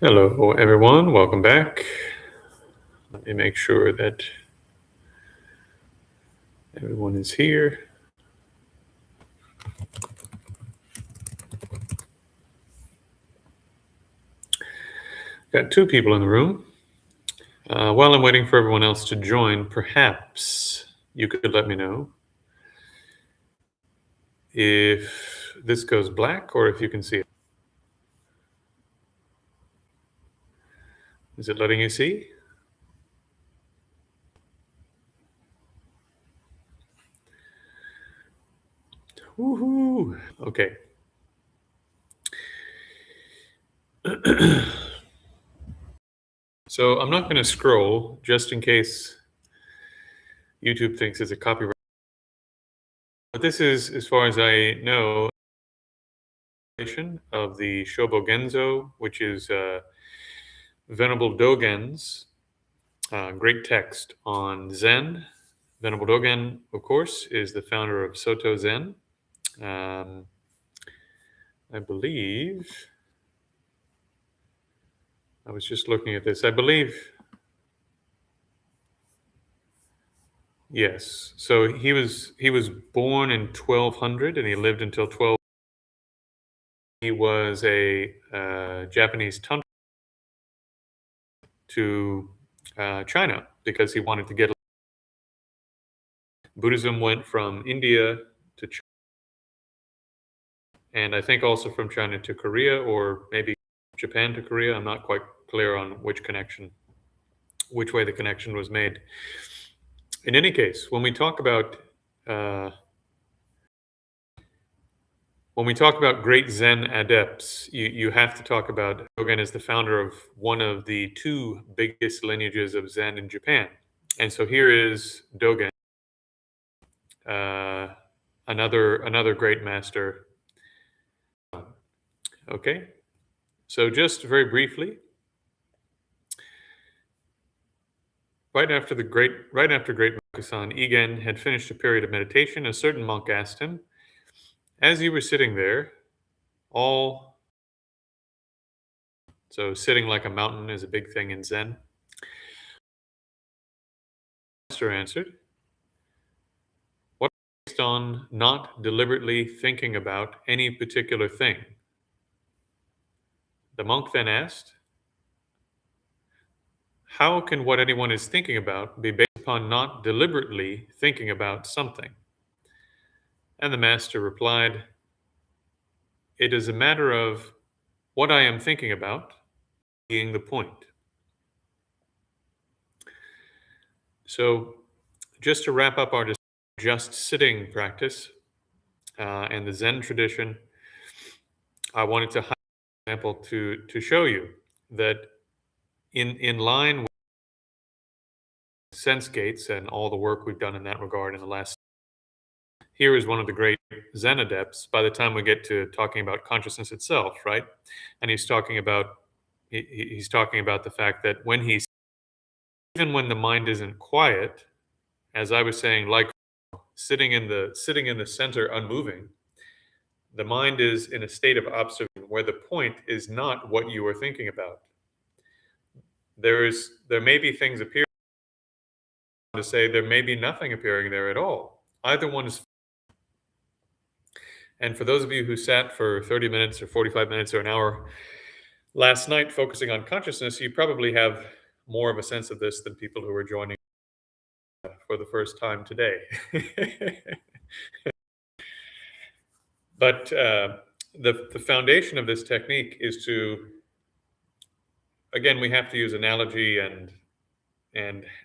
Hello, everyone. Welcome back. Let me make sure that everyone is here. Got two people in the room. While I'm waiting for everyone else to join, perhaps you could let me know if this goes black or if you can see it. Is it letting you see? Woohoo! Okay. So I'm not going to scroll just in case YouTube thinks it's a copyright. But this is, as far as I know, of the Shobogenzo, which is Venerable Dogen's great text on Zen. Venerable Dogen, of course, is the founder of Soto Zen. I believe, I was just looking at this. I believe, yes. So he was born in 1200 and he lived until 12. He was a Japanese tantra to China because he wanted to get. Buddhism went from India to China, and I think also from China to Korea, or maybe Japan to Korea. I'm not quite clear on which way the connection was made. In any case, when we talk about great Zen adepts, you have to talk about Dogen as the founder of one of the two biggest lineages of Zen in Japan. And so here is Dogen, another great master. Okay, so just very briefly, right after great Mokusan Igen had finished a period of meditation, a certain monk asked him, "As you were sitting there, so sitting like a mountain is a big thing in Zen." The master answered, "What is based on not deliberately thinking about any particular thing?" The monk then asked, "How can what anyone is thinking about be based upon not deliberately thinking about something?" And the master replied, "It is a matter of what I am thinking about being the point." So, just to wrap up our just sitting practice and the Zen tradition, I wanted to highlight an example to show you that in line with sense gates and all the work we've done in that regard in the last, here is one of the great Zen adepts. By the time we get to talking about consciousness itself, right, and he's talking about the fact that even when the mind isn't quiet, as I was saying, like sitting in the center, unmoving, the mind is in a state of observation where the point is not what you are thinking about. There may be things appearing, to say there may be nothing appearing there at all. Either one is. And for those of you who sat for 30 minutes or 45 minutes or an hour last night focusing on consciousness, you probably have more of a sense of this than people who are joining for the first time today. But the foundation of this technique is to, again, we have to use analogy and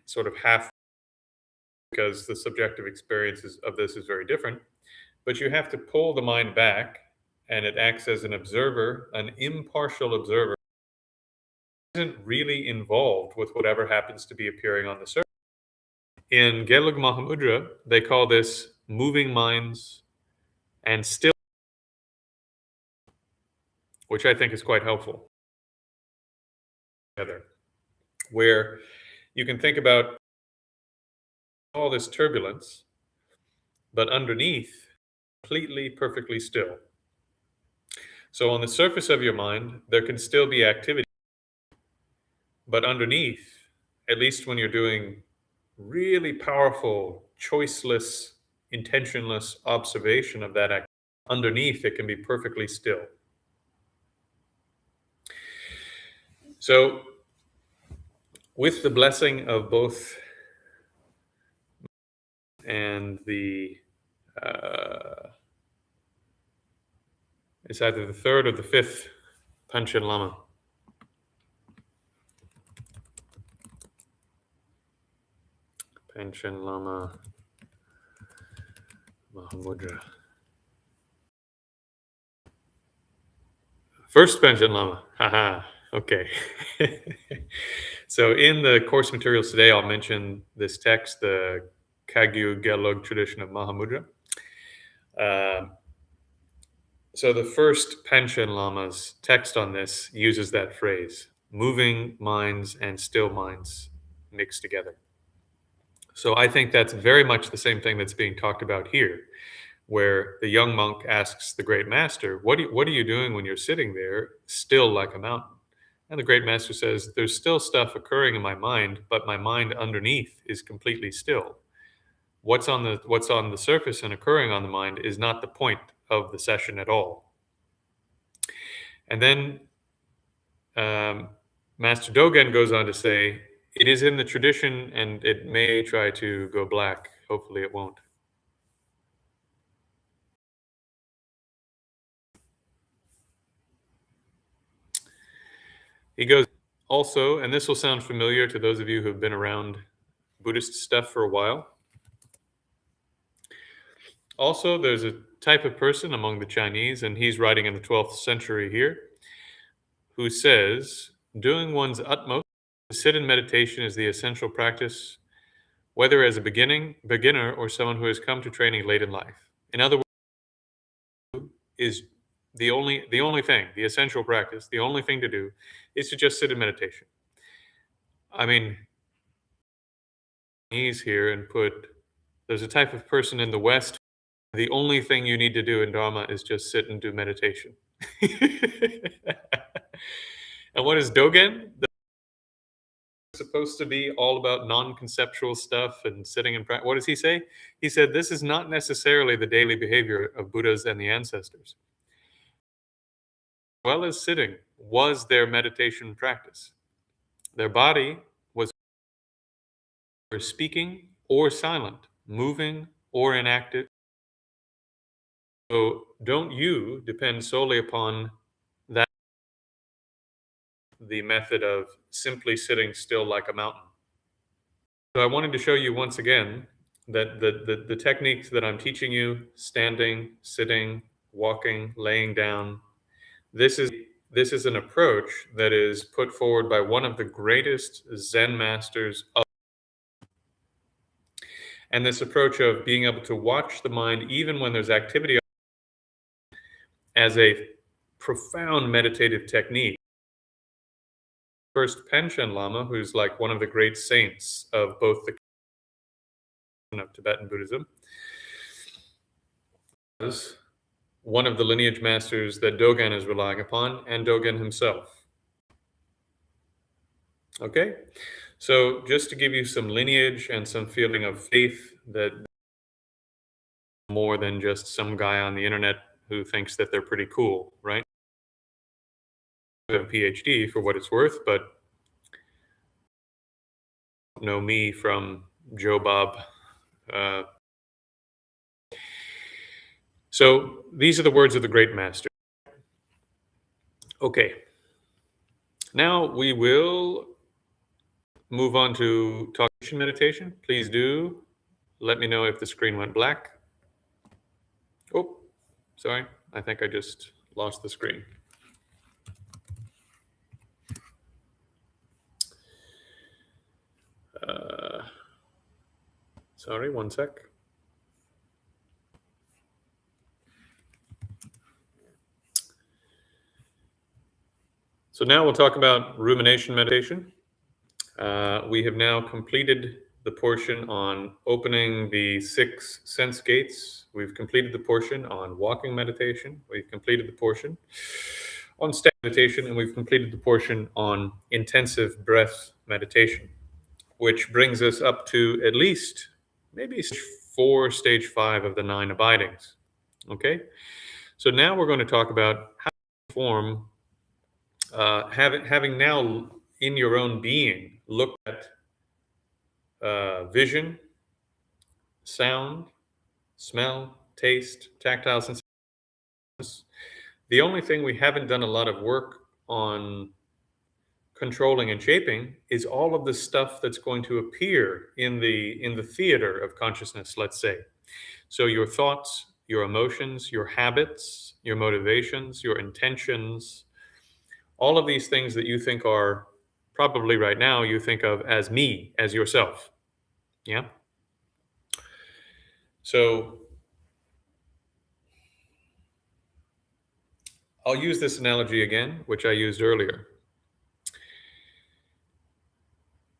sort of half, because the subjective experiences of this is very different. But you have to pull the mind back, and it acts as an observer, an impartial observer, isn't really involved with whatever happens to be appearing on the surface. In Gelug Mahamudra, they call this moving minds and still, which I think is quite helpful. Together, where you can think about all this turbulence, but underneath, completely, perfectly still. So on the surface of your mind, there can still be activity. But underneath, at least when you're doing really powerful, choiceless, intentionless observation of that act, underneath it can be perfectly still. So, with the blessing of both and the it's either the third or the fifth Panchen Lama. Panchen Lama Mahamudra. First Panchen Lama. Haha. Okay. So in the course materials today, I'll mention this text, the Kagyu Gelug tradition of Mahamudra. So the first Panchen Lama's text on this uses that phrase, moving minds and still minds mixed together. So I think that's very much the same thing that's being talked about here, where the young monk asks the great master, what are you doing when you're sitting there still like a mountain? And the great master says, there's still stuff occurring in my mind, but my mind underneath is completely still. What's on the surface and occurring on the mind is not the point of the session at all. And then Master Dogen goes on to say, it is in the tradition and it may try to go black. Hopefully it won't. He goes also, and this will sound familiar to those of you who have been around Buddhist stuff for a while. Also, there's a type of person among the Chinese, and he's writing in the 12th century here, who says, doing one's utmost to sit in meditation is the essential practice, whether as a beginner or someone who has come to training late in life. In other words, is the only thing, the essential practice, the only thing to do is to just sit in meditation. I mean, he's here and there's a type of person in the West, the only thing you need to do in Dharma is just sit and do meditation. And what is Dogen? Supposed to be all about non-conceptual stuff and sitting in practice. What does he say? He said, this is not necessarily the daily behavior of Buddhas and the ancestors. As well as sitting was their meditation practice. Their body was speaking or silent, moving or inactive. So don't you depend solely upon that, the method of simply sitting still like a mountain. So I wanted to show you once again that the techniques that I'm teaching you, standing, sitting, walking, laying down, this is an approach that is put forward by one of the greatest Zen masters of. And this approach of being able to watch the mind even when there's activity as a profound meditative technique. First Panchen Lama, who's like one of the great saints of both the of Tibetan Buddhism, is one of the lineage masters that Dogen is relying upon, and Dogen himself. Okay, so just to give you some lineage and some feeling of faith that more than just some guy on the internet who thinks that they're pretty cool, right? I have a PhD for what it's worth, but know me from Joe Bob. So these are the words of the great master. Okay, now we will move on to talk meditation. Please do let me know if the screen went black. Oh, sorry. I think I just lost the screen. Sorry, one sec. So now we'll talk about rumination meditation. We have now completed the portion on opening the 6 sense gates. We've completed the portion on walking meditation. We've completed the portion on standing meditation, and we've completed the portion on intensive breath meditation, which brings us up to at least maybe stage 4, stage 5 of the 9 abidings. Okay? So now we're going to talk about how to form, having now in your own being looked at vision, sound, smell, taste, tactile sensations. The only thing we haven't done a lot of work on controlling and shaping is all of the stuff that's going to appear in the theater of consciousness, let's say. So your thoughts, your emotions, your habits, your motivations, your intentions, all of these things that you think are probably right now you think of as me, as yourself. Yeah. So I'll use this analogy again, which I used earlier.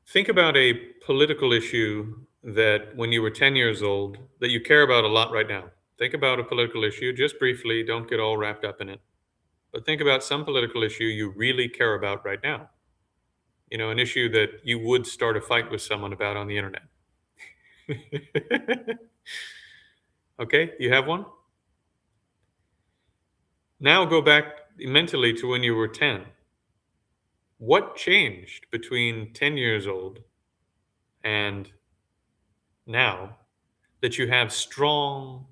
Think about a political issue that when you were 10 years old that you care about a lot right now. Think about a political issue just briefly, don't get all wrapped up in it. But think about some political issue you really care about right now. You know, an issue that you would start a fight with someone about on the internet. Okay, you have one? Now go back mentally to when you were 10. What changed between 10 years old and now that you have strong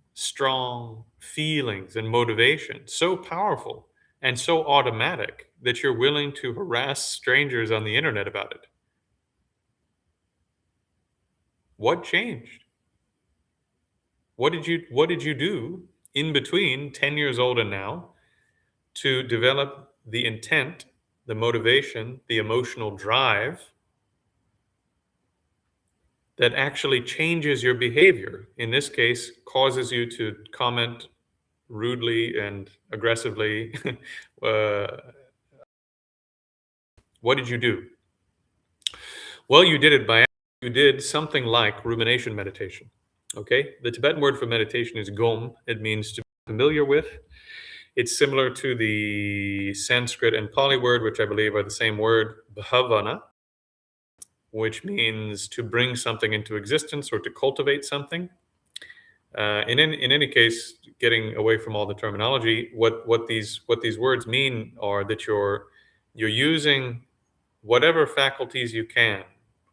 feelings and motivation, so powerful and so automatic that you're willing to harass strangers on the internet about it? What changed? What did you do in between 10 years old and now to develop the intent, the motivation, the emotional drive that actually changes your behavior? In this case, causes you to comment rudely and aggressively. uh, what did you do? Well, you did something like rumination meditation. Okay, the Tibetan word for meditation is gom. It means to be familiar with. It's similar to the Sanskrit and Pali word, which I believe are the same word, bhavana, which means to bring something into existence or to cultivate something. In any case, getting away from all the terminology, what these words mean are that you're using whatever faculties you can,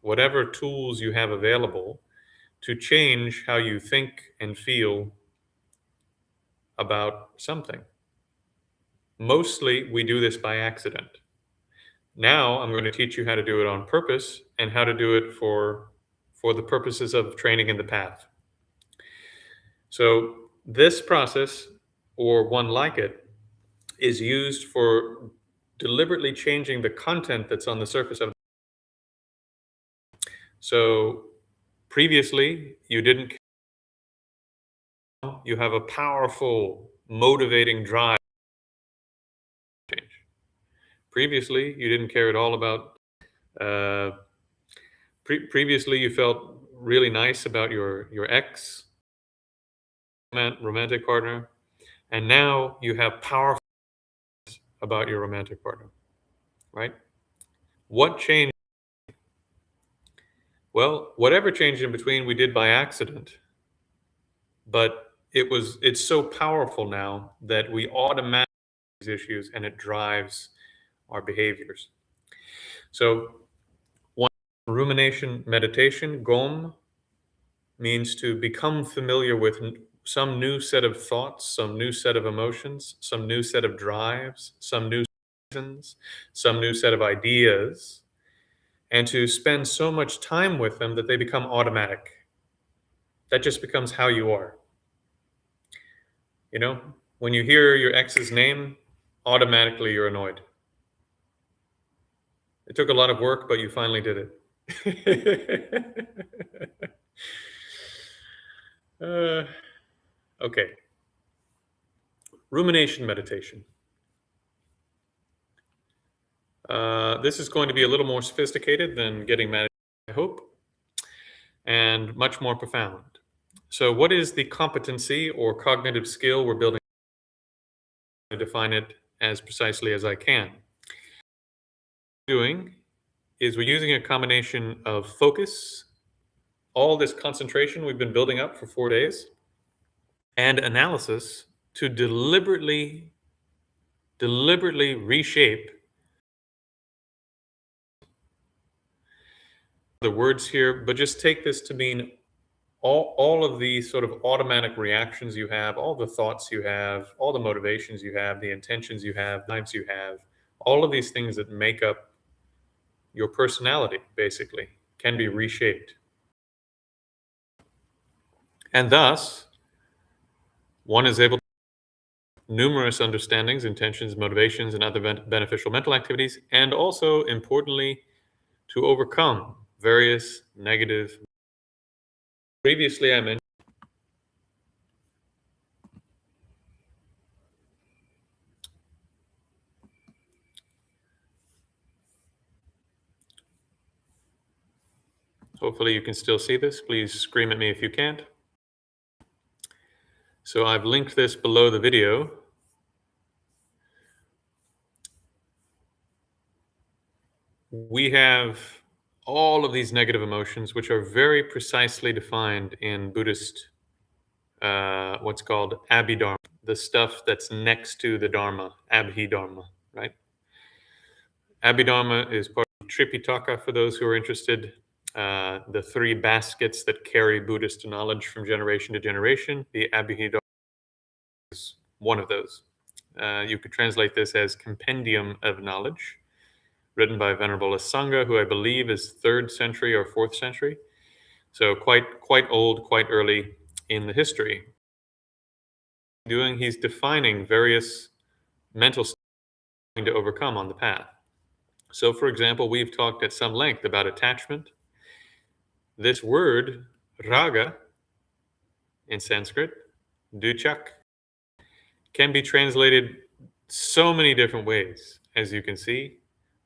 whatever tools you have available, to change how you think and feel about something. Mostly, we do this by accident. Now, I'm going to teach you how to do it on purpose and how to do it for the purposes of training in the path. So this process, or one like it, is used for deliberately changing the content that's on the surface of. So previously, you didn't. You have a powerful, motivating drive to change. Previously, you didn't care at all about. Previously, you felt really nice about your ex, romantic partner, and now you have powerful about your romantic partner, right? What changed? Well, whatever changed in between, we did by accident, but it's so powerful now that we automatically these issues and it drives our behaviors. So, one, rumination meditation, gom, means to become familiar with some new set of thoughts, some new set of emotions, some new set of drives, some new reasons, some new set of ideas, and to spend so much time with them that they become automatic. That just becomes how you are. You know, when you hear your ex's name, automatically you're annoyed. It took a lot of work, but you finally did it. Okay. Rumination meditation. This is going to be a little more sophisticated than getting mad, I hope, and much more profound. So, what is the competency or cognitive skill we're building? To define it as precisely as I can. Doing is we're using a combination of focus, all this concentration we've been building up for 4 days, and analysis to deliberately reshape the words here, but just take this to mean all of the sort of automatic reactions you have, all the thoughts you have, all the motivations you have, the intentions you have, lives you have, all of these things that make up your personality, basically, can be reshaped. And thus, one is able to numerous understandings, intentions, motivations, and other beneficial mental activities, and also, importantly, to overcome various negative. Previously, I mentioned hopefully you can still see this. Please scream at me if you can't. So I've linked this below the video. We have all of these negative emotions, which are very precisely defined in Buddhist, what's called Abhidharma, the stuff that's next to the Dharma, Abhidharma, right? Abhidharma is part of Tripitaka for those who are interested. The three baskets that carry Buddhist knowledge from generation to generation. The Abhidharma is one of those. You could translate this as Compendium of Knowledge, written by Venerable Asanga, who I believe is 3rd century or 4th century. So quite old, quite early in the history. He's defining various mental states to overcome on the path. So, for example, we've talked at some length about attachment. This word, raga, in Sanskrit, duchak, can be translated so many different ways, as you can see,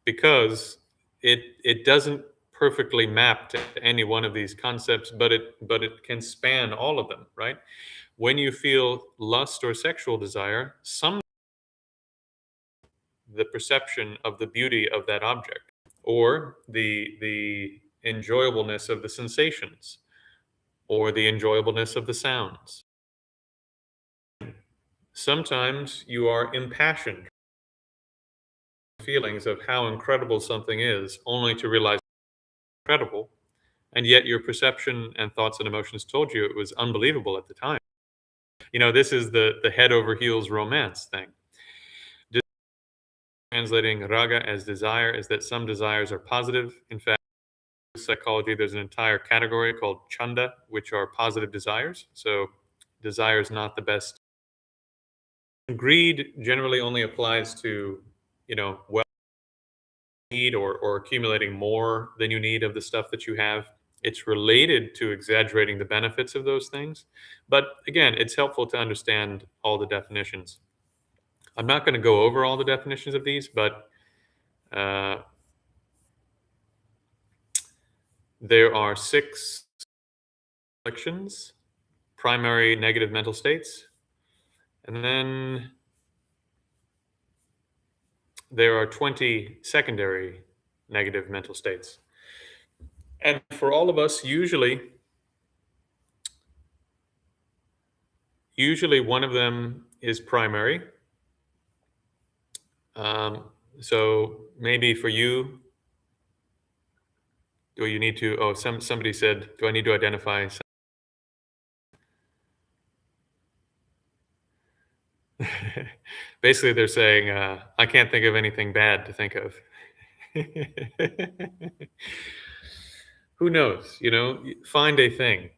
because it doesn't perfectly map to any one of these concepts, but it can span all of them, right? When you feel lust or sexual desire, the perception of the beauty of that object, or the enjoyableness of the sensations, or the enjoyableness of the sounds. Sometimes you are impassioned feelings of how incredible something is, only to realize it's incredible, and yet your perception and thoughts and emotions told you it was unbelievable at the time. This is the head over heels romance thing. Translating raga as desire is that some desires are positive. In fact, in psychology, there's an entire category called chanda, which are positive desires. So desire is not the best. Greed generally only applies to, well need or accumulating more than you need of the stuff that you have. It's related to exaggerating the benefits of those things. But again, it's helpful to understand all the definitions. I'm not going to go over all the definitions of these, but there are 6 afflictions, primary negative mental states, and then there are 20 secondary negative mental states. And for all of us, usually one of them is primary. So maybe for you, do you need to? Oh, somebody said, do I need to identify? Basically, they're saying, I can't think of anything bad to think of. Who knows? Find a thing.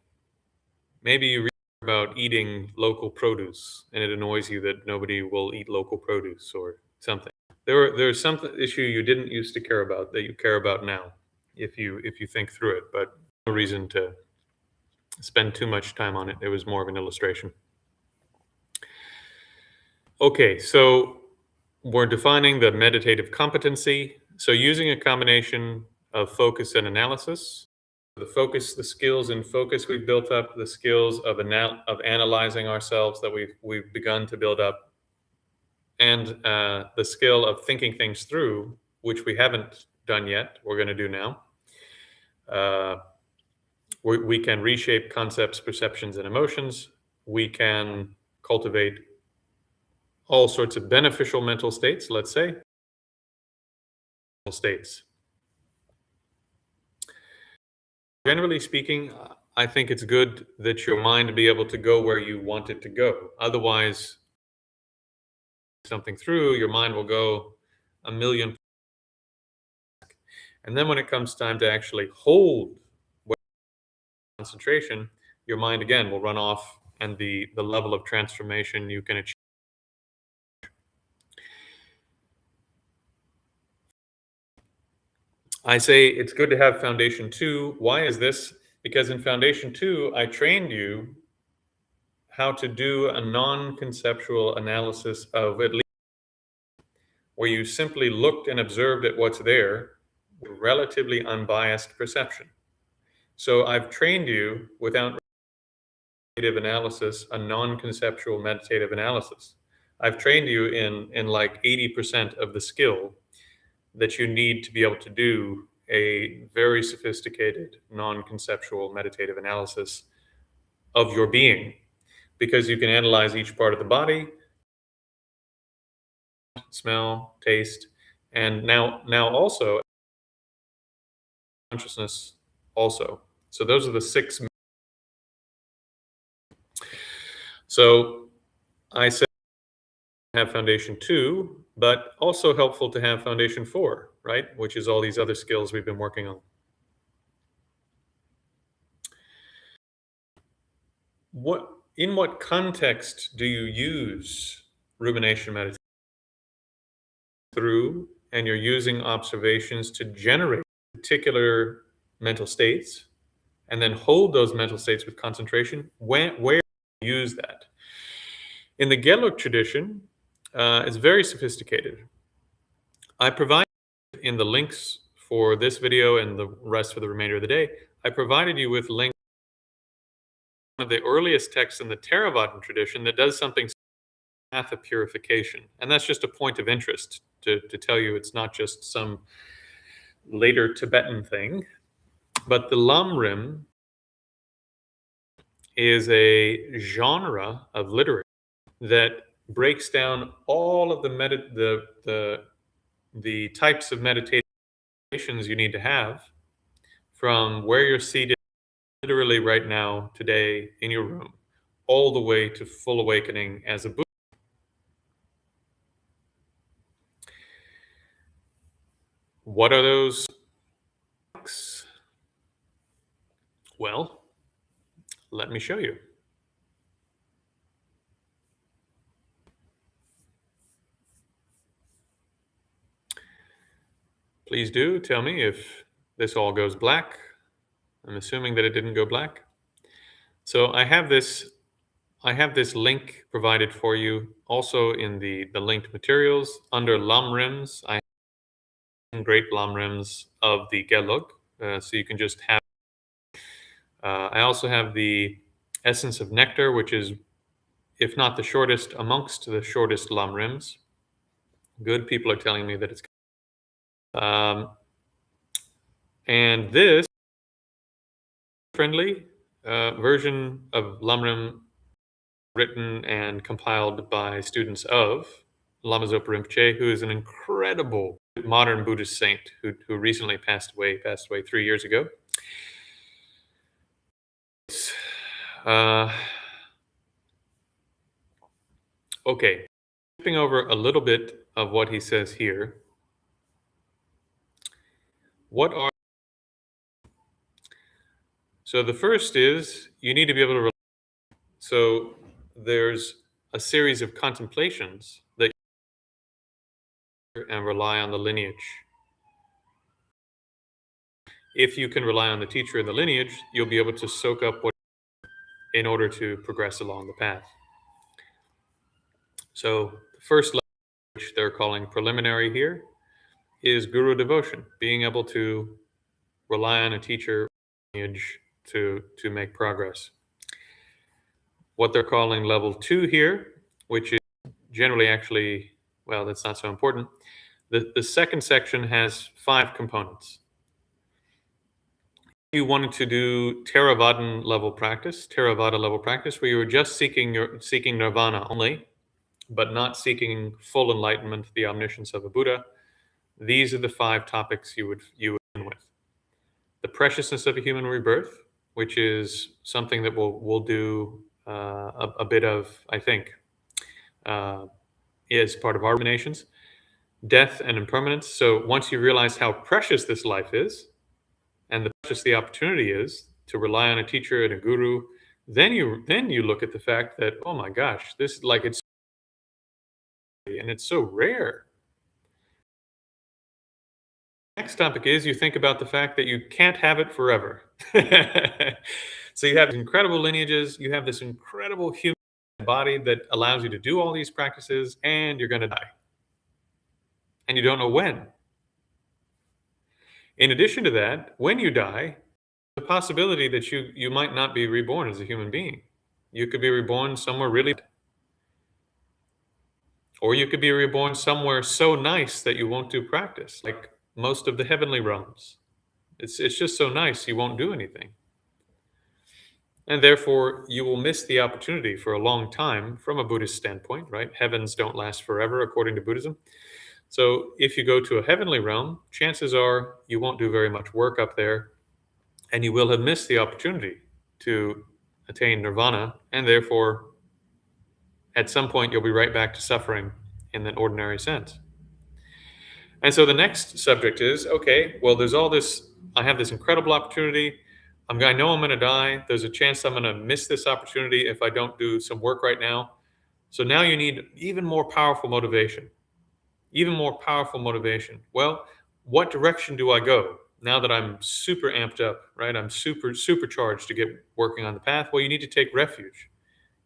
Maybe you read about eating local produce, and it annoys you that nobody will eat local produce or something. There's some issue you didn't used to care about that you care about now, if you think through it. But no reason to spend too much time on it. It was more of an illustration. Okay, so we're defining the meditative competency. So using a combination of focus and analysis. The focus, the skills in focus we've built up, the skills of analyzing ourselves that we've begun to build up. and the skill of thinking things through, which we haven't done yet, we're going to do now. Uh, we can reshape concepts, perceptions, and emotions. We can cultivate all sorts of beneficial mental states, let's say, states. Generally speaking, I think it's good that your mind be able to go where you want it to go. Otherwise, something through, your mind will go a million. And then when it comes time to actually hold concentration, your mind again will run off, and the level of transformation you can achieve. I say it's good to have Foundation 2. Why is this? Because in Foundation 2, I trained you how to do a non-conceptual analysis of at least where you simply looked and observed at what's there with relatively unbiased perception. So I've trained you without meditative analysis, a non-conceptual meditative analysis. I've trained you in like 80% of the skill that you need to be able to do a very sophisticated non-conceptual meditative analysis of your being, because you can analyze each part of the body, smell, taste, and now also consciousness also. So those are the six. So I said have Foundation 2, but also helpful to have Foundation 4, right? Which is all these other skills we've been working on. In what context do you use rumination meditation? Through, and you're using observations to generate particular mental states, and then hold those mental states with concentration. Where do you use that? In the Gelug tradition, it's very sophisticated. I provide in the links for this video and the rest for the remainder of the day, I provided you with links to one of the earliest texts in the Theravada tradition that does something path of purification. And that's just a point of interest to tell you it's not just some later Tibetan thing. But the Lamrim is a genre of literature that breaks down all of the types of meditations you need to have, from where you're seated literally right now, today, in your room, all the way to full awakening as a Buddha. What are those? Well, let me show you. Please do tell me if this all goes black. I'm assuming that it didn't go black. So I have this link provided for you also in the linked materials under Lamrims. I have great Lamrims of the Gelug, so you can just have. I also have the Essence of Nectar, which is, if not the shortest, amongst the shortest Lamrims. Good people are telling me that it's. And this friendly version of Lamrim, written and compiled by students of Lama Zopa Rinpoche, who is an incredible modern Buddhist saint who recently passed away 3 years ago. Okay, skipping over a little bit of what he says here. So the first is you need to be able to. So there's a series of contemplations that and rely on the lineage. If you can rely on the teacher and the lineage, you'll be able to soak up what in order to progress along the path. So the first level, which they're calling preliminary here, is guru devotion, being able to rely on a teacher lineage to make progress. What they're calling level 2 here, which is generally actually Well, that's not so important. The second section has 5 components. You wanted to do Theravada level practice, where you were just seeking nirvana only, but not seeking full enlightenment, the omniscience of a Buddha. These are the 5 topics you would begin with. The preciousness of a human rebirth, which is something that we'll do a bit of, I think, uh, is part of our ruminations. Death and impermanence. So once you realize how precious this life is, and the precious the opportunity is to rely on a teacher and a guru, then you look at the fact that, oh my gosh, this, like, it's so rare. Next topic is you think about the fact that you can't have it forever. So you have incredible lineages, you have this incredible human body that allows you to do all these practices, and you're going to die. And you don't know when. In addition to that, when you die, the possibility that you might not be reborn as a human being. You could be reborn somewhere really bad. Or you could be reborn somewhere so nice that you won't do practice, like most of the heavenly realms. It's just so nice you won't do anything. And therefore, you will miss the opportunity for a long time from a Buddhist standpoint, right? Heavens don't last forever, according to Buddhism. So if you go to a heavenly realm, chances are you won't do very much work up there, and you will have missed the opportunity to attain nirvana, and therefore, at some point, you'll be right back to suffering in an ordinary sense. And so the next subject is, okay, well, there's all this, I have this incredible opportunity. I know I'm going to die. There's a chance I'm going to miss this opportunity if I don't do some work right now. So now you need even more powerful motivation. Even more powerful motivation. Well, what direction do I go now that I'm super amped up, right? I'm supercharged to get working on the path. Well, you need to take refuge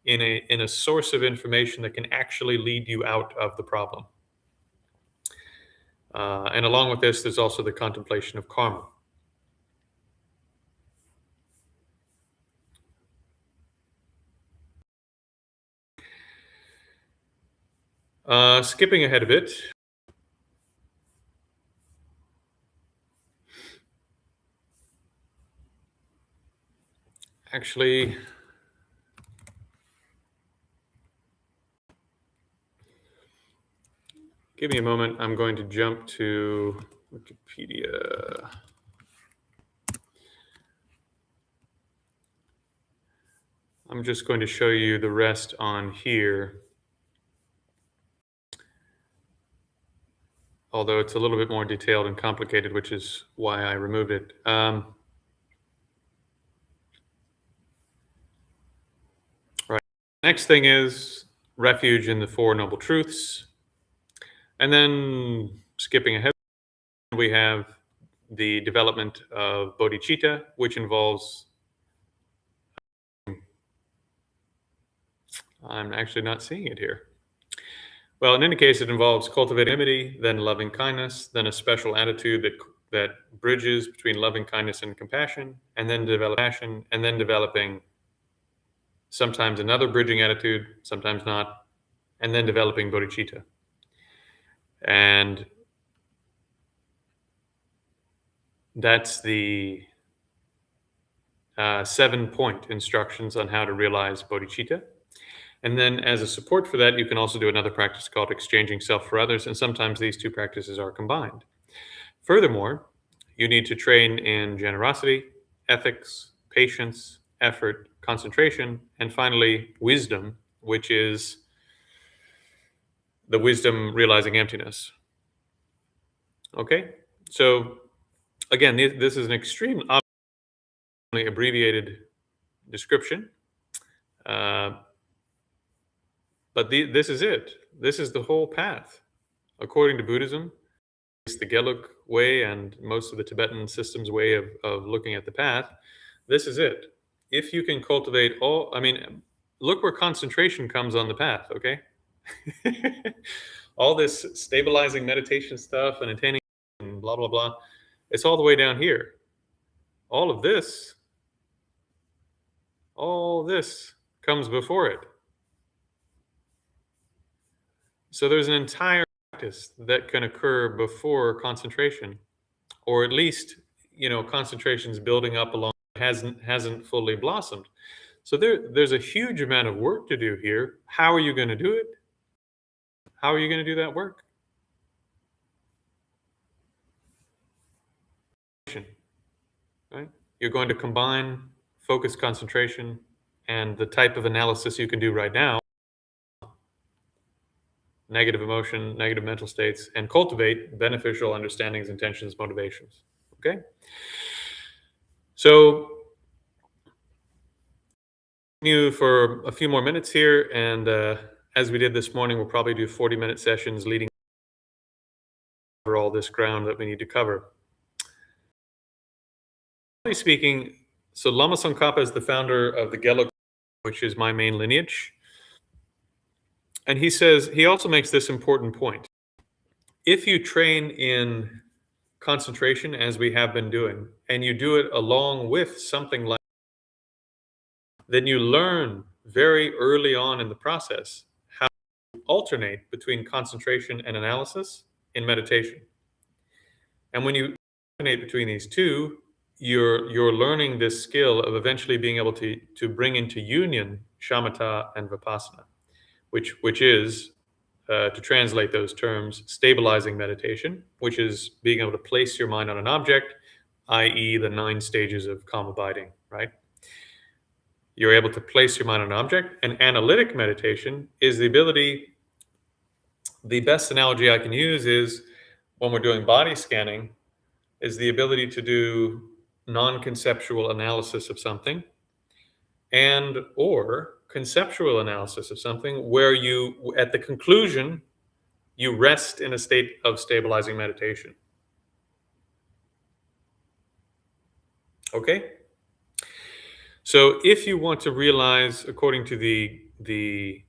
in a source of information that can actually lead you out of the problem. And along with this, there's also the contemplation of karma. Skipping ahead a bit. Actually, give me a moment. I'm going to jump to Wikipedia. I'm just going to show you the rest on here. Although it's a little bit more detailed and complicated, which is why I removed it. Right. Next thing is refuge in the Four Noble Truths. And then skipping ahead, we have the development of Bodhichitta, which involves, I'm actually not seeing it here. Well, in any case, it involves cultivating equanimity, then loving kindness, then a special attitude that bridges between loving kindness and compassion, and then developing sometimes another bridging attitude, sometimes not, and then developing bodhicitta. And that's the 7-point instructions on how to realize bodhicitta. And then as a support for that, you can also do another practice called exchanging self for others. And sometimes these two practices are combined. Furthermore, you need to train in generosity, ethics, patience, effort, concentration, and finally, wisdom, which is the wisdom realizing emptiness. Okay? So again, this is an extremely abbreviated description. But this is it. This is the whole path. According to Buddhism, it's the Gelug way and most of the Tibetan system's way of looking at the path. This is it. If you can cultivate look where concentration comes on the path, okay? All this stabilizing meditation stuff and attaining and blah, blah, blah. It's all the way down here. All this comes before it. So there's an entire practice that can occur before concentration, or at least concentration's building up along hasn't fully blossomed. So there's a huge amount of work to do here. How are you going to do it? How are you going to do that work? Right? You're going to combine focus, concentration, and the type of analysis you can do right now, negative emotion, negative mental states, and cultivate beneficial understandings, intentions, motivations. Okay? So, you for a few more minutes here, and as we did this morning, we'll probably do 40-minute sessions leading over all this ground that we need to cover. Speaking, so Lama Tsongkhapa is the founder of the Gelug, which is my main lineage. And he also makes this important point. If you train in concentration, as we have been doing, and you do it along with something like, then you learn very early on in the process how to alternate between concentration and analysis in meditation. And when you alternate between these two, you're learning this skill of eventually being able to bring into union shamatha and vipassana, which is to translate those terms, stabilizing meditation, which is being able to place your mind on an object, i.e., the 9 stages of calm abiding, right? You're able to place your mind on an object. And analytic meditation is the ability, the best analogy I can use is when we're doing body scanning, is the ability to do non-conceptual analysis of something and or conceptual analysis of something where you, at the conclusion, you rest in a state of stabilizing meditation. Okay? So if you want to realize, according to the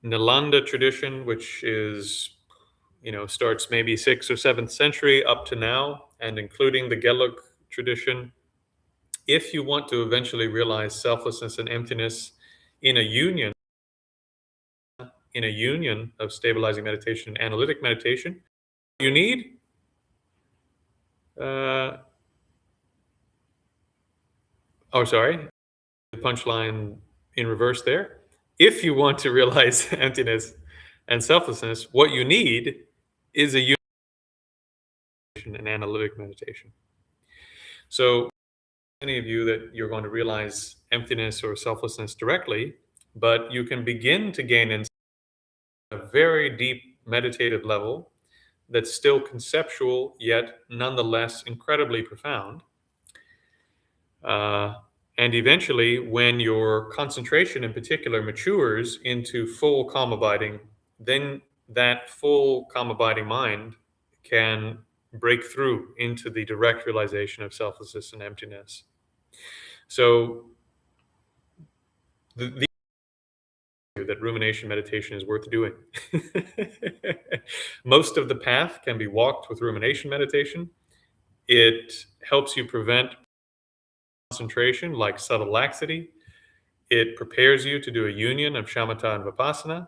Nalanda tradition, which is, starts maybe 6th or 7th century up to now, and including the Gelug tradition, if you want to eventually realize selflessness and emptiness in a union of stabilizing meditation and analytic meditation, you need the punchline in reverse there. If you want to realize emptiness and selflessness, what you need is a union and analytic meditation. So many of you that you're going to realize emptiness or selflessness directly, but you can begin to gain insight at a very deep meditative level that's still conceptual, yet nonetheless incredibly profound. And eventually, when your concentration in particular matures into full calm abiding, then that full calm abiding mind can break through into the direct realization of selflessness and emptiness. So the that rumination meditation is worth doing. Most of the path can be walked with rumination meditation. It helps you prevent concentration, like subtle laxity. It prepares you to do a union of shamatha and vipassana.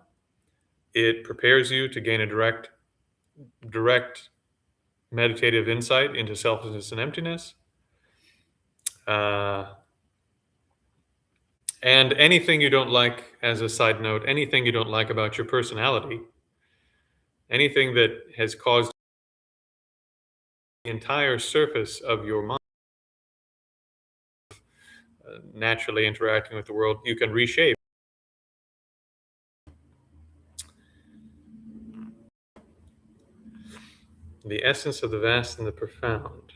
It prepares you to gain a direct meditative insight into selflessness and emptiness. And anything you don't like, as a side note, anything you don't like about your personality, anything that has caused the entire surface of your mind naturally interacting with the world, you can reshape. The essence of the vast and the profound.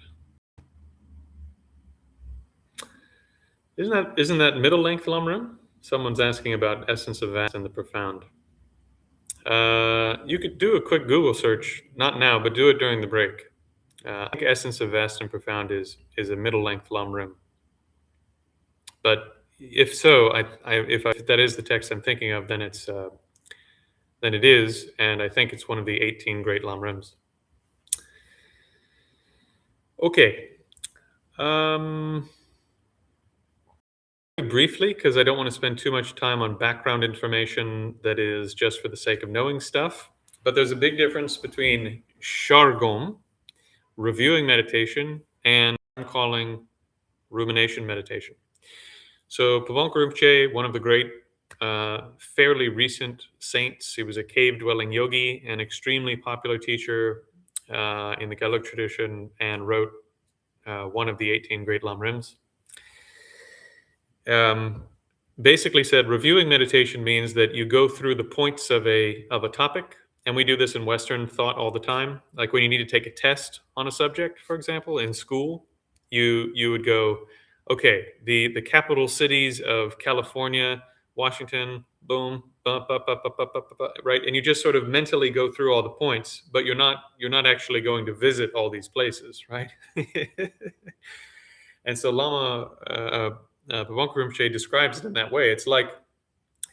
Isn't that middle length Lamrim? Someone's asking about essence of vast and the profound. You could do a quick Google search, not now, but do it during the break. I think essence of vast and profound is a middle length Lamrim. But if so, if that is the text I'm thinking of, then then it is, and I think it's one of the 18 great Lamrims. Okay. Briefly, because I don't want to spend too much time on background information that is just for the sake of knowing stuff. But there's a big difference between Shargom, reviewing meditation, and I'm calling rumination meditation. So Pavonka Rinpoche, one of the great, fairly recent saints, he was a cave-dwelling yogi, an extremely popular teacher in the Gelug tradition, and wrote one of the 18 great Lamrims. Basically said reviewing meditation means that you go through the points of a topic, and we do this in Western thought all the time. Like when you need to take a test on a subject, for example, in school, you would go, okay, the capital cities of California, Washington, boom, right, and you just sort of mentally go through all the points, but you're not actually going to visit all these places, right? And so Lama Pavonka Rinpoche describes it in that way. It's like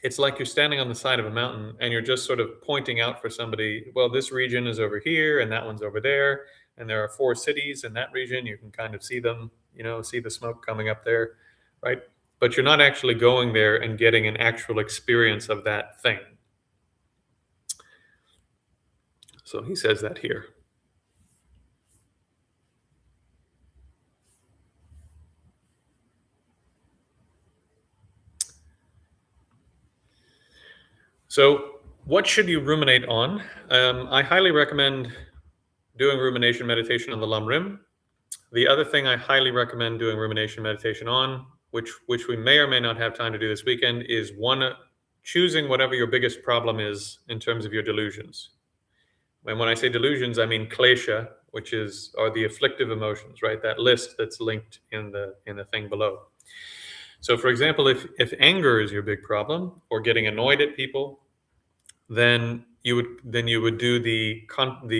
you're standing on the side of a mountain and you're just sort of pointing out for somebody, well, this region is over here and that one's over there, and there are 4 cities in that region. You can kind of see them, see the smoke coming up there, right? But you're not actually going there and getting an actual experience of that thing. So he says that here. So, what should you ruminate on? I highly recommend doing rumination meditation on the Lamrim. The other thing I highly recommend doing rumination meditation on, which we may or may not have time to do this weekend, is choosing whatever your biggest problem is in terms of your delusions. And when I say delusions, I mean klesha, which are the afflictive emotions, right? That list that's linked in the thing below. So, for example, if anger is your big problem, or getting annoyed at people, then you would do the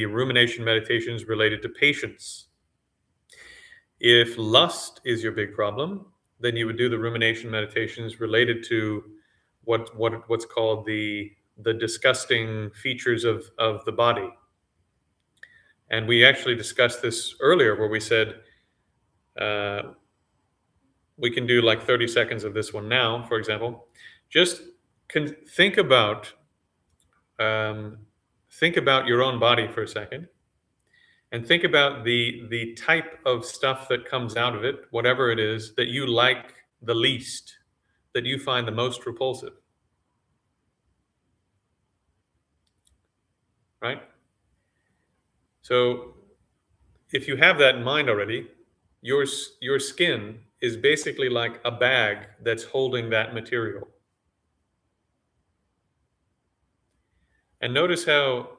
rumination meditations related to patience. If lust is your big problem, then you would do the rumination meditations related to what's called the disgusting features of the body. And we actually discussed this earlier, where we said we can do like 30 seconds of this one now, for example. Just think about your own body for a second, and think about the type of stuff that comes out of it, whatever it is, that you like the least, that you find the most repulsive, right? So if you have that in mind already, your skin is basically like a bag that's holding that material. And notice how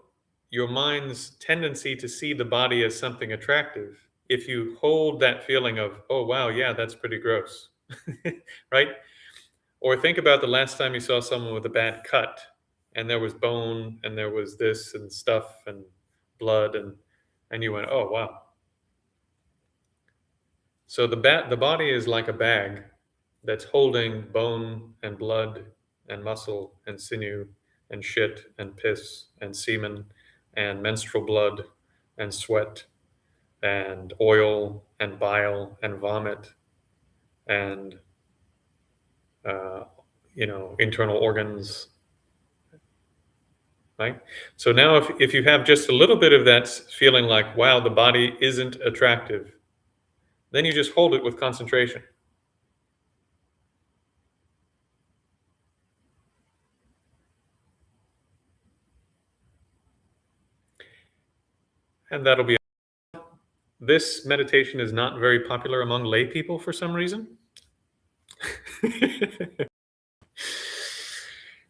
your mind's tendency to see the body as something attractive, if you hold that feeling of, oh, wow, yeah, that's pretty gross, right? Or think about the last time you saw someone with a bad cut, and there was bone and there was this and stuff and blood, and you went, oh, wow. So the body is like a bag that's holding bone and blood and muscle and sinew and shit and piss and semen and menstrual blood and sweat and oil and bile and vomit and internal organs, right? So now if you have just a little bit of that feeling like, wow, the body isn't attractive, then you just hold it with concentration. And that'll be. This meditation is not very popular among lay people for some reason.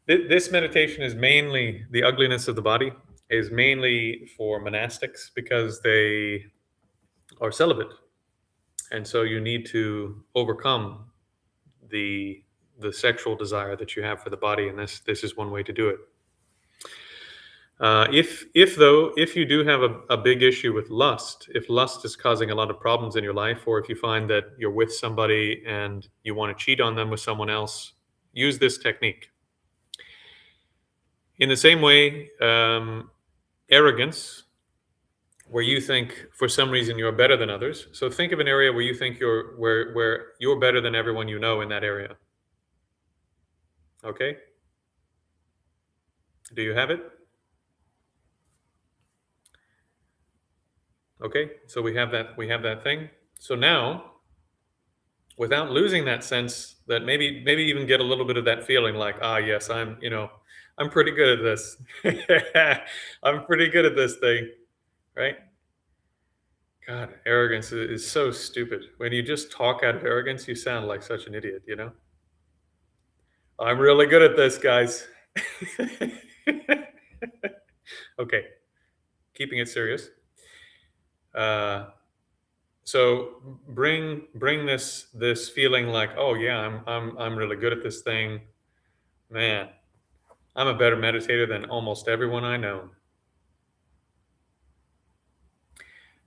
This meditation is mainly, the ugliness of the body is mainly for monastics, because they are celibate. And so you need to overcome the sexual desire that you have for the body, and this is one way to do it. If you do have a big issue with lust, if lust is causing a lot of problems in your life, or if you find that you're with somebody and you want to cheat on them with someone else, use this technique. In the same way, arrogance, where you think for some reason you're better than others. So think of an area where you think where you're better than everyone you know in that area. Okay? Do you have it? Okay, so we have that thing. So now, without losing that sense, that maybe even get a little bit of that feeling like, ah, yes, I'm pretty good at this. I'm pretty good at this thing, right? God, arrogance is so stupid. When you just talk out of arrogance, you sound like such an idiot, you know? I'm really good at this, guys. Okay, keeping it serious. Uh, so bring this feeling like, oh yeah, I'm really good at this thing. Man, I'm a better meditator than almost everyone I know.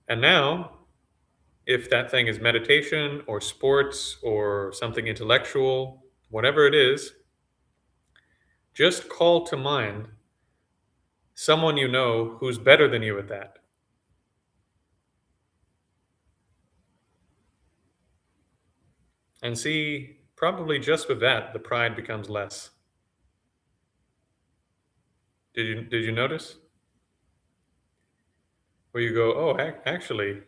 And now, if that thing is meditation or sports or something intellectual, whatever it is, just call to mind someone you know who's better than you at that. And see, probably just with that, the pride becomes less. Did you notice? Where you go, oh, actually,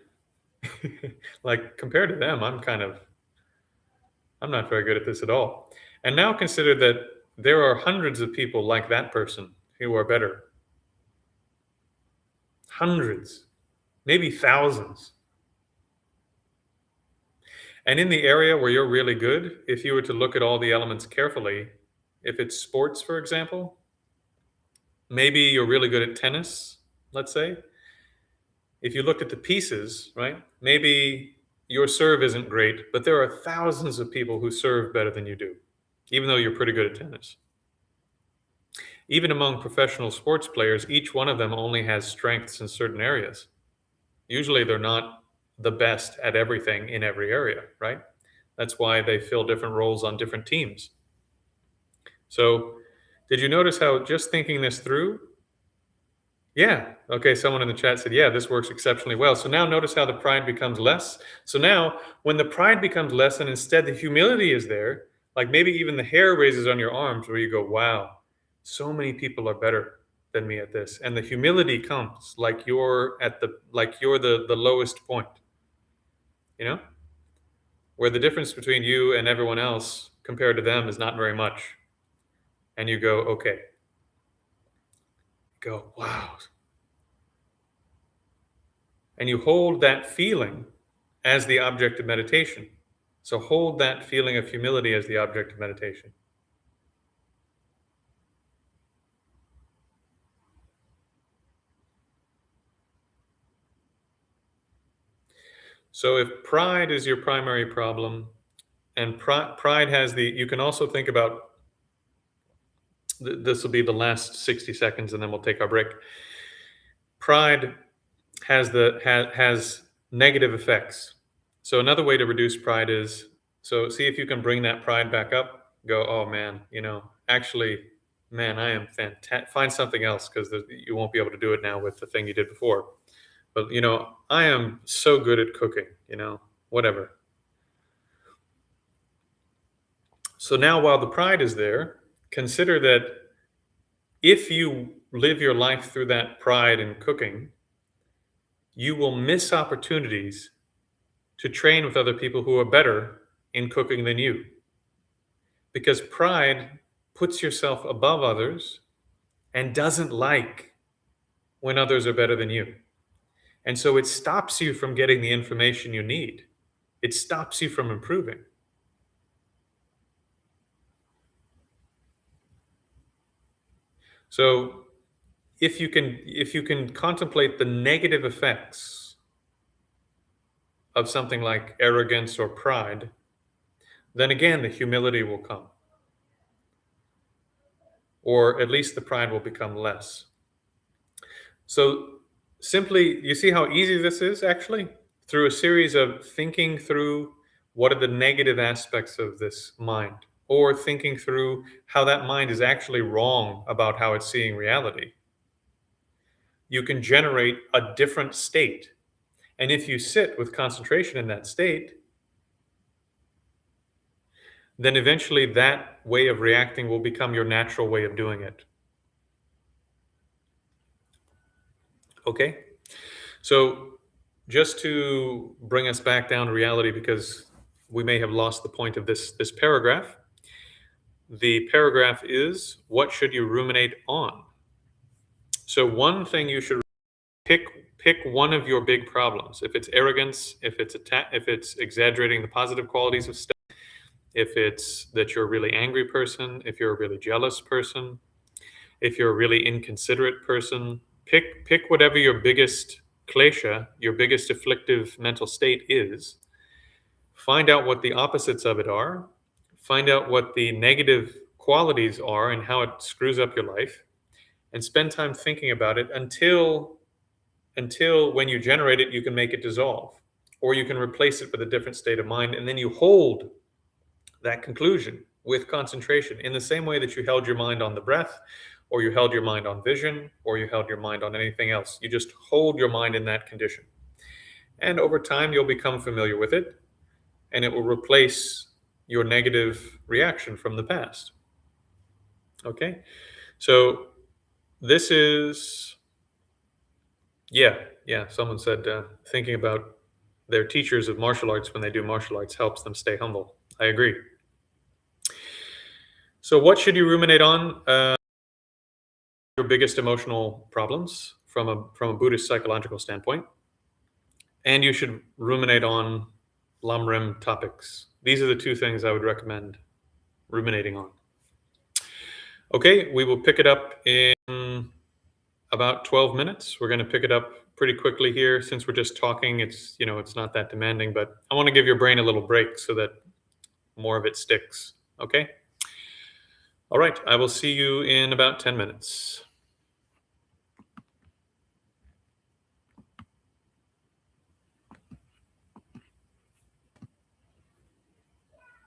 like compared to them, I'm not very good at this at all. And now consider that there are hundreds of people like that person who are better. Hundreds, maybe thousands. And in the area where you're really good, if you were to look at all the elements carefully, if it's sports, for example, maybe you're really good at tennis, let's say. If you looked at the pieces, right, maybe your serve isn't great, but there are thousands of people who serve better than you do, even though you're pretty good at tennis. Even among professional sports players, each one of them only has strengths in certain areas. Usually they're not the best at everything in every area, right? That's why they fill different roles on different teams. So, did you notice how just thinking this through? Yeah. Okay. Someone in the chat said, yeah, this works exceptionally well. So now notice how the pride becomes less. So now, when the pride becomes less and instead the humility is there, like maybe even the hair raises on your arms where you go, wow, so many people are better than me at this. And the humility comes like you're the lowest point, you know, where the difference between you and everyone else compared to them is not very much. And you go, okay, go, wow, and you hold that feeling as the object of meditation. So hold that feeling of humility as the object of meditation. So if pride is your primary problem, and pride has you can also think about, this will be the last 60 seconds and then we'll take our break. Pride has negative effects. So another way to reduce pride is, so see if you can bring that pride back up. Go, oh man, actually, man, I am fantastic. Find something else because you won't be able to do it now with the thing you did before. But I am so good at cooking. Whatever. So now, while the pride is there, consider that if you live your life through that pride in cooking, you will miss opportunities to train with other people who are better in cooking than you. Because pride puts yourself above others and doesn't like when others are better than you. And so it stops you from getting the information you need. It stops you from improving. So if you can contemplate the negative effects of something like arrogance or pride, then again the humility will come. Or at least the pride will become less. So simply, you see how easy this is actually? Through a series of thinking through what are the negative aspects of this mind, or thinking through how that mind is actually wrong about how it's seeing reality. You can generate a different state. And if you sit with concentration in that state, then eventually that way of reacting will become your natural way of doing it. Okay? So just to bring us back down to reality, because we may have lost the point of this paragraph. The paragraph is, what should you ruminate on? So one thing you should pick one of your big problems. If it's arrogance, if it's exaggerating the positive qualities of stuff, if it's that you're a really angry person, if you're a really jealous person, if you're a really inconsiderate person, pick whatever your biggest klesha, your biggest afflictive mental state is. Find out what the opposites of it are. Find out what the negative qualities are and how it screws up your life, and spend time thinking about it until when you generate it, you can make it dissolve, or you can replace it with a different state of mind, and then you hold that conclusion with concentration in the same way that you held your mind on the breath, or you held your mind on vision, or you held your mind on anything else. You just hold your mind in that condition. And over time, you'll become familiar with it, and it will replace your negative reaction from the past. Okay? So this is, yeah, someone said thinking about their teachers of martial arts when they do martial arts helps them stay humble. I agree. So what should you ruminate on? Your biggest emotional problems from a Buddhist psychological standpoint, and you should ruminate on Lamrim topics. These are the two things I would recommend ruminating on. Okay, we will pick it up in about 12 minutes. We're going to pick it up pretty quickly here. Since we're just talking, it's not that demanding, but I want to give your brain a little break so that more of it sticks. Okay? All right, I will see you in about 10 minutes.